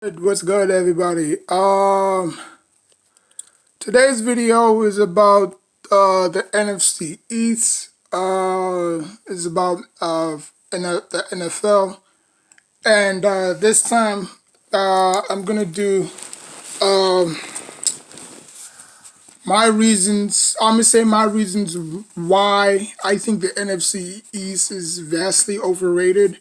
What's good, everybody? Today's video is about the NFC East. Is about the NFL, and this time I'm gonna do um my reasons. I'm gonna say my reasons why I think the NFC East is vastly overrated.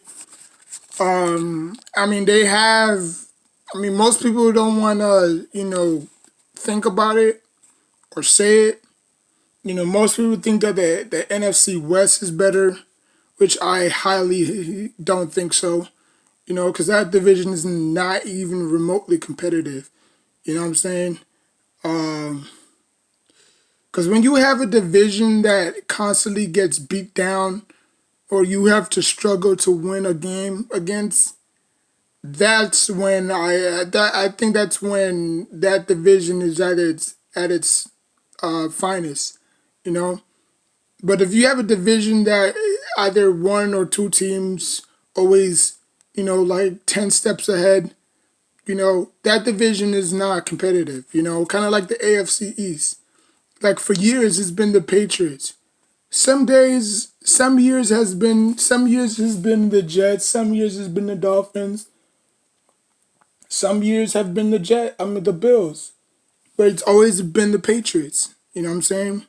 I mean, they have. I mean, most people don't want to, think about it or say it. Most people think that the NFC West is better, which I highly don't think so. Because that division is not even remotely competitive. You know what I'm saying? Because when you have a division that constantly gets beat down, or you have to struggle to win a game against, that's when I think that's when that division is at its finest. You know. But if you have a division that either one or two teams always, like 10 steps ahead, that division is not competitive, kind of like the AFC East. Like for years, it's been the Patriots. Some years has been the Jets, some years has been the Dolphins, some years have been the Bills. But it's always been the Patriots, you know what I'm saying?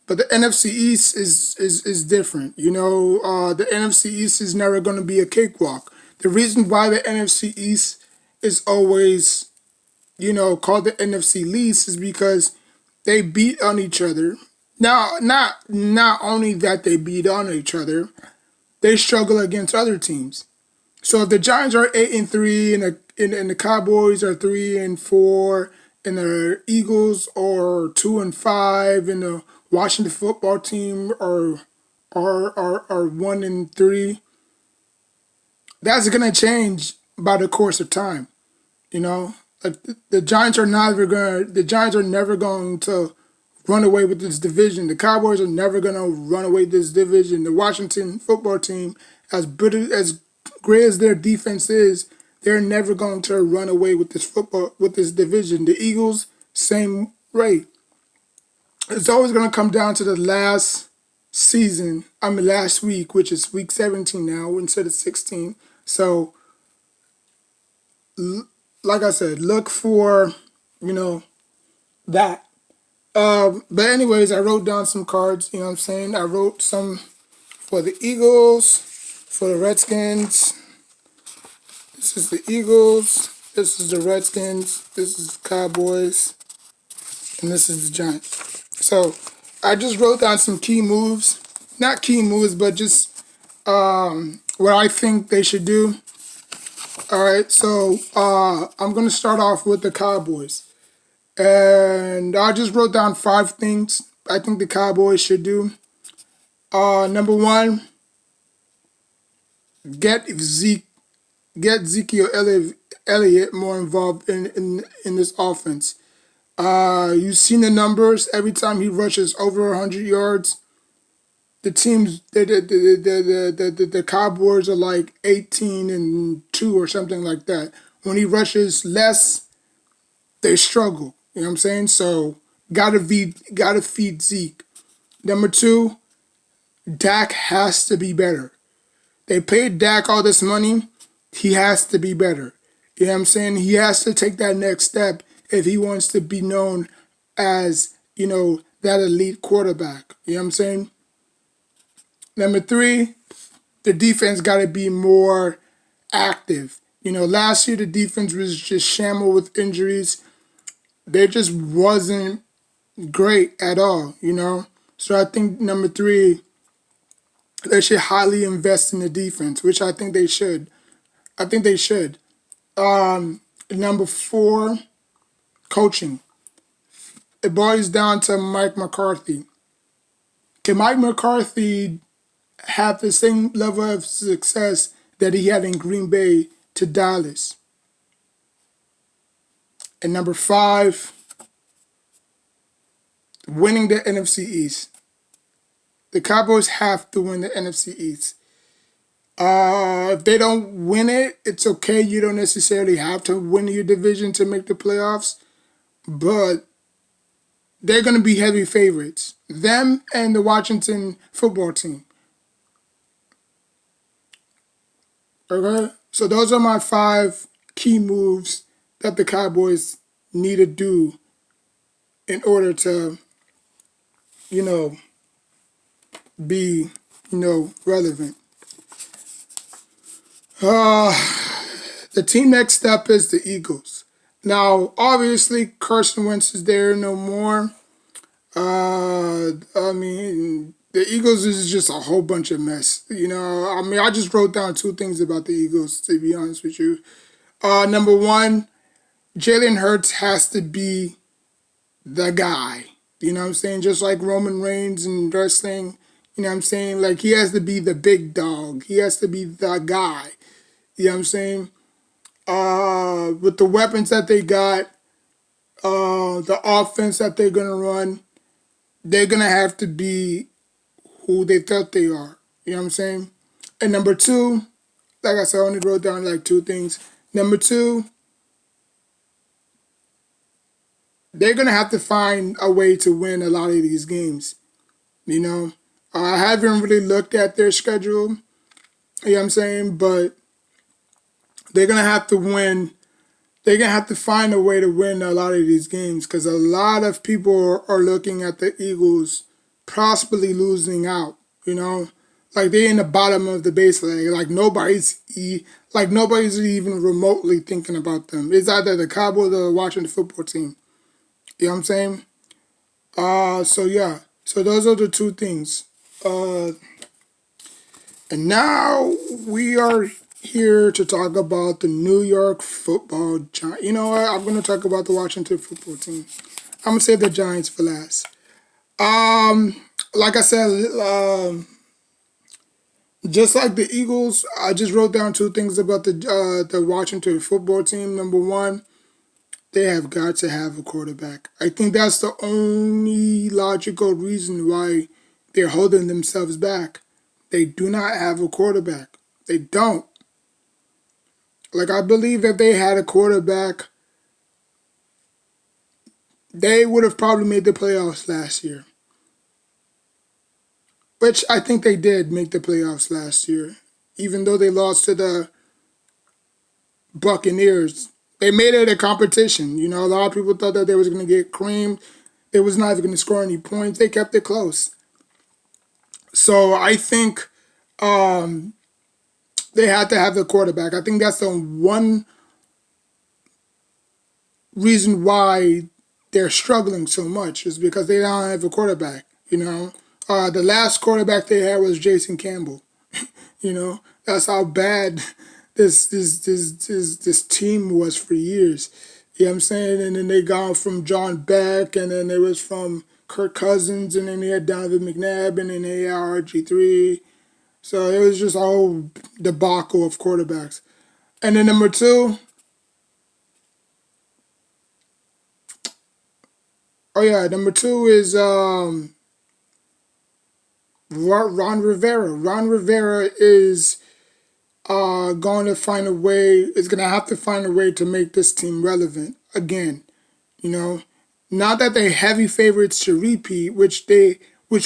But the NFC East is different. The NFC East is never going to be a cakewalk. The reason why the NFC East is always, called the NFC least is because they beat on each other. Now, not only that they beat on each other, they struggle against other teams. So if the Giants are 8-3 and the Cowboys are 3-4 and the Eagles are 2-5 and the Washington football team are 1-3, that's gonna change by the course of time. Like the Giants are never going to run away with this division. The Cowboys are never gonna run away with this division. The Washington football team, as great as their defense is, they're never going to run away with this division. The Eagles, same way. It's always gonna come down to the last week, which is week 17 now instead of 16. So, like I said, look for, you know, that. But anyways, I wrote down some cards, you know what I'm saying? I wrote some for the Eagles, for the Redskins. This is the Eagles, this is the Redskins, this is the Cowboys, and this is the Giants. So I just wrote down some key moves. Not key moves, but just what I think they should do. All right, so I'm going to start off with the Cowboys. And I just wrote down 5 things I think the Cowboys should do. Number one, get Zeke, get Ezekiel Elliott more involved in this offense. You've seen the numbers. Every time he rushes over 100 yards, the Cowboys are like 18-2 or something like that. When he rushes less, they struggle. You know what I'm saying? So gotta feed Zeke. Number two, Dak has to be better. They paid Dak all this money. He has to be better. You know what I'm saying? He has to take that next step if he wants to be known as, that elite quarterback. You know what I'm saying? Number three, the defense got to be more active. Last year the defense was just shambled with injuries. They just wasn't great at all. So I think number three, they should highly invest in the defense, which I think they should. I think they should. Number four, coaching. It boils down to Mike McCarthy. Can Mike McCarthy have the same level of success that he had in Green Bay to Dallas? And number five, winning the NFC East. The Cowboys have to win the NFC East. If they don't win it, it's okay. You don't necessarily have to win your division to make the playoffs, but they're going to be heavy favorites. Them and the Washington football team. Okay? So those are my 5 key moves that the Cowboys need to do in order to, you know, be, relevant. Uh, the team next up is the Eagles. Now, obviously, Carson Wentz is there no more. I mean, the Eagles is just a whole bunch of mess. I just wrote down 2 things about the Eagles, to be honest with you. Number one, Jalen Hurts has to be the guy. You know what I'm saying? Just like Roman Reigns in wrestling, you know what I'm saying? Like, he has to be the big dog. He has to be the guy. You know what I'm saying? With the weapons that they got, the offense that they're going to run, they're going to have to be who they thought they are. You know what I'm saying? And number 2, like I said, I only wrote down like 2 things. Number 2, they're going to have to find a way to win a lot of these games. I haven't really looked at their schedule, you know what I'm saying? But they're going to have to win. They're going to have to find a way to win a lot of these games because a lot of people are looking at the Eagles possibly losing out, Like they're in the bottom of the baseline. Like nobody's even remotely thinking about them. It's either the Cowboys or the Washington football team. You know what I'm saying? So yeah. So those are the 2 things. And now we are here to talk about the New York Football Giants. You know what? I'm going to talk about the Washington football team. I'm going to save the Giants for last. Like I said, just like the Eagles, I just wrote down 2 things about the Washington football team. Number 1, they have got to have a quarterback. I think that's the only logical reason why they're holding themselves back. They do not have a quarterback. They don't. Like, I believe if they had a quarterback, they would have probably made the playoffs last year. Which I think they did make the playoffs last year. Even though they lost to the Buccaneers. They made it a competition. A lot of people thought that they was going to get creamed. They was not even going to score any points. They kept it close. So I think they had to have the quarterback. I think that's the one reason why they're struggling so much is because they don't have a quarterback. The last quarterback they had was Jason Campbell. That's how bad this team was for years. You know what I'm saying? And then they gone from John Beck, and then it was from Kirk Cousins, and then they had Donovan McNabb, and then they had RG3. So it was just a whole debacle of quarterbacks. And then number 2, number 2 is Ron Rivera. Ron Rivera is going to find a way, is going to have to find a way to make this team relevant again. Not that they're heavy favorites to repeat, which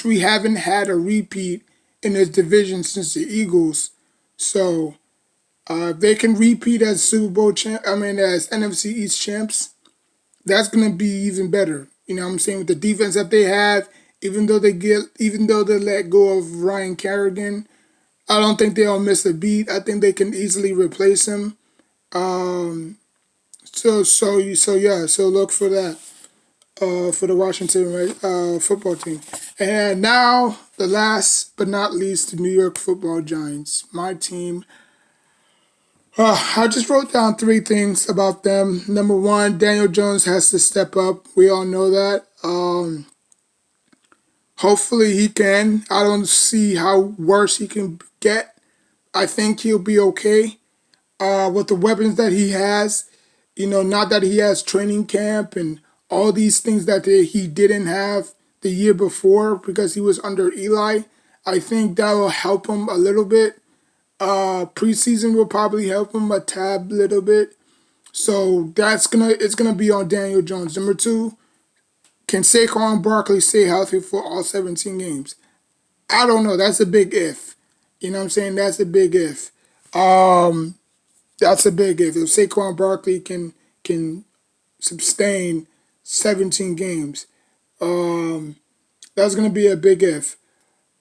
we haven't had a repeat in this division since the Eagles. So if they can repeat as Super Bowl as NFC East champs, that's going to be even better. You know what I'm saying? With the defense that they have, even though they let go of Ryan Kerrigan, I don't think they'll miss a beat. I think they can easily replace him. So look for that for the Washington football team. And now, the last but not least, the New York Football Giants, my team. I just wrote down 3 things about them. Number 1, Daniel Jones has to step up. We all know that. Hopefully he can. I don't see how worse he can get. I think he'll be okay with the weapons that he has. Not that he has training camp and all these things that he didn't have the year before because he was under Eli. I think that will help him a little bit. Preseason will probably help him a tad little bit. So it's gonna be on Daniel Jones. Number two, can Saquon Barkley stay healthy for all 17 games? I don't know. That's a big if. You know what I'm saying? That's a big if. Um, that's a big if. If Saquon Barkley can sustain 17 games, um, that's gonna be a big if.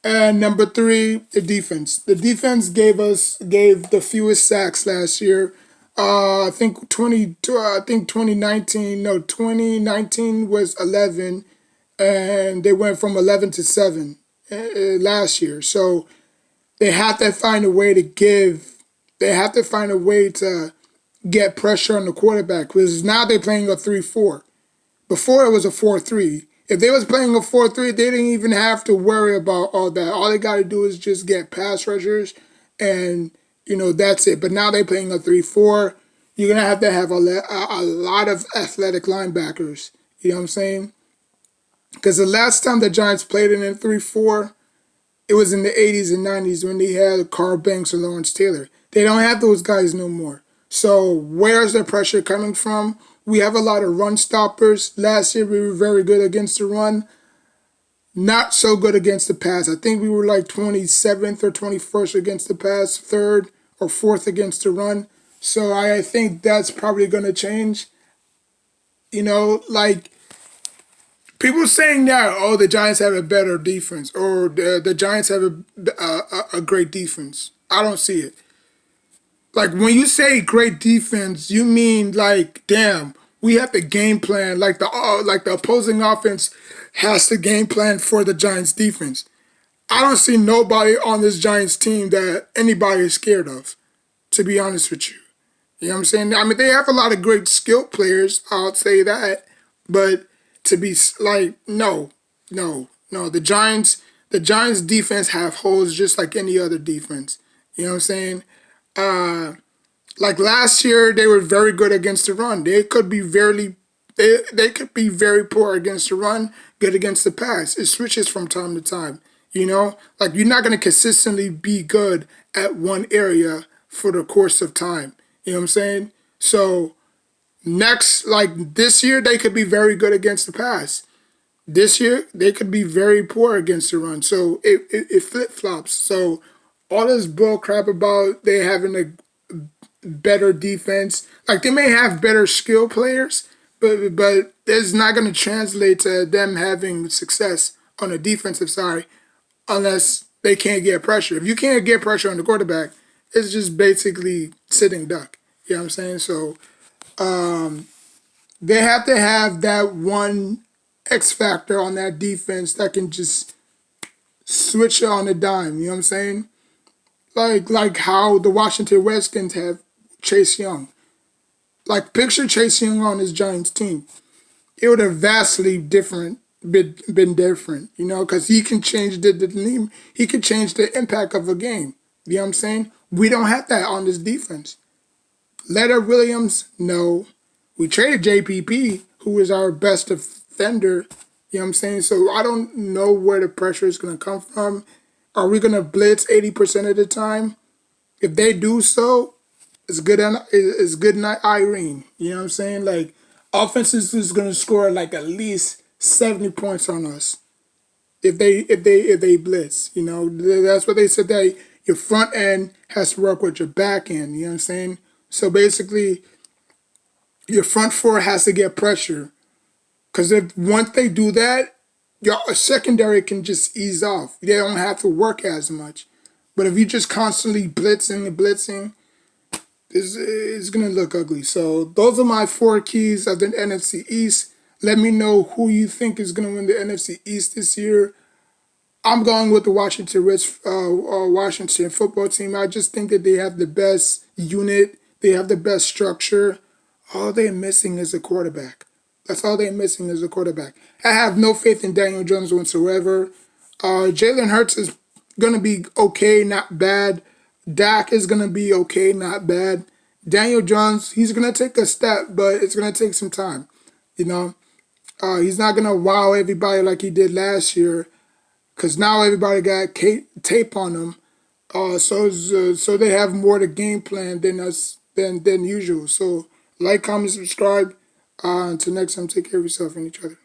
And number three, the defense. The defense gave the fewest sacks last year. I think 2019. No, 2019 was 11, and they went from 11 to 7 last year. So they have to find a way to give. They have to find a way to get pressure on the quarterback because now they're playing a 3-4. Before it was a 4-3. If they was playing a 4-3, they didn't even have to worry about all that. All they got to do is just get pass rushers, and that's it. But now they're playing a 3-4. You're gonna have a lot of athletic linebackers. You know what I'm saying? Because the last time the Giants played in a 3-4, it was in the 80s and 90s when they had Carl Banks or Lawrence Taylor. They don't have those guys no more. So where's the pressure coming from? We have a lot of run stoppers. Last year we were very good against the run. Not so good against the pass. I think we were like 27th or 21st against the pass, third or fourth against the run. So I think that's probably going to change. Like people saying that, oh, the Giants have a better defense or the Giants have a great defense. I don't see it. Like when you say great defense, you mean like, damn, we have the game plan. Like the opposing offense has the game plan for the Giants defense. I don't see nobody on this Giants team that anybody is scared of, to be honest with you. You know what I'm saying? I mean, they have a lot of great skilled players, I'll say that. But to be like, no, no, no. The Giants defense have holes just like any other defense. You know what I'm saying? Like last year, they were very good against the run. They could be very poor against the run, good against the pass. It switches from time to time. Like you're not gonna consistently be good at one area for the course of time. You know what I'm saying? So like this year, they could be very good against the pass. This year, they could be very poor against the run. So it flip flops. So all this bull crap about they having a better defense. Like they may have better skill players, but it's not going to translate to them having success on the defensive side unless they can't get pressure. If you can't get pressure on the quarterback, it's just basically sitting duck. You know what I'm saying? So they have to have that one X factor on that defense that can just switch it on a dime. You know what I'm saying? Like how the Washington Redskins have Chase Young. Like picture Chase Young on his Giants team. It would have vastly been different, because he can change he can change the impact of a game. You know what I'm saying? We don't have that on this defense. Leonard Williams, no. We traded JPP, who is our best defender. You know what I'm saying? So I don't know where the pressure is going to come from. Are we going to blitz 80% of the time? If they do so, it's good night, Irene. You know what I'm saying? Like, offenses is going to score like at least 70 points on us if they blitz. That's what they said, that your front end has to work with your back end. You know what I'm saying? So basically, your front four has to get pressure. Because if once they do that, your secondary can just ease off. They don't have to work as much. But if you just constantly blitzing and blitzing, it's going to look ugly. So those are my 4 keys of the NFC East. Let me know who you think is going to win the NFC East this year. I'm going with the Washington football team. I just think that they have the best unit. They have the best structure. All they're missing is a quarterback. That's all they're missing is a quarterback. I have no faith in Daniel Jones whatsoever. Jalen Hurts is going to be okay, not bad. Dak is going to be okay, not bad. Daniel Jones, he's going to take a step, but it's going to take some time. He's not going to wow everybody like he did last year because now everybody got tape on him. So they have more to game plan than us than usual. So like, comment, subscribe. Until next time, take care of yourself and each other.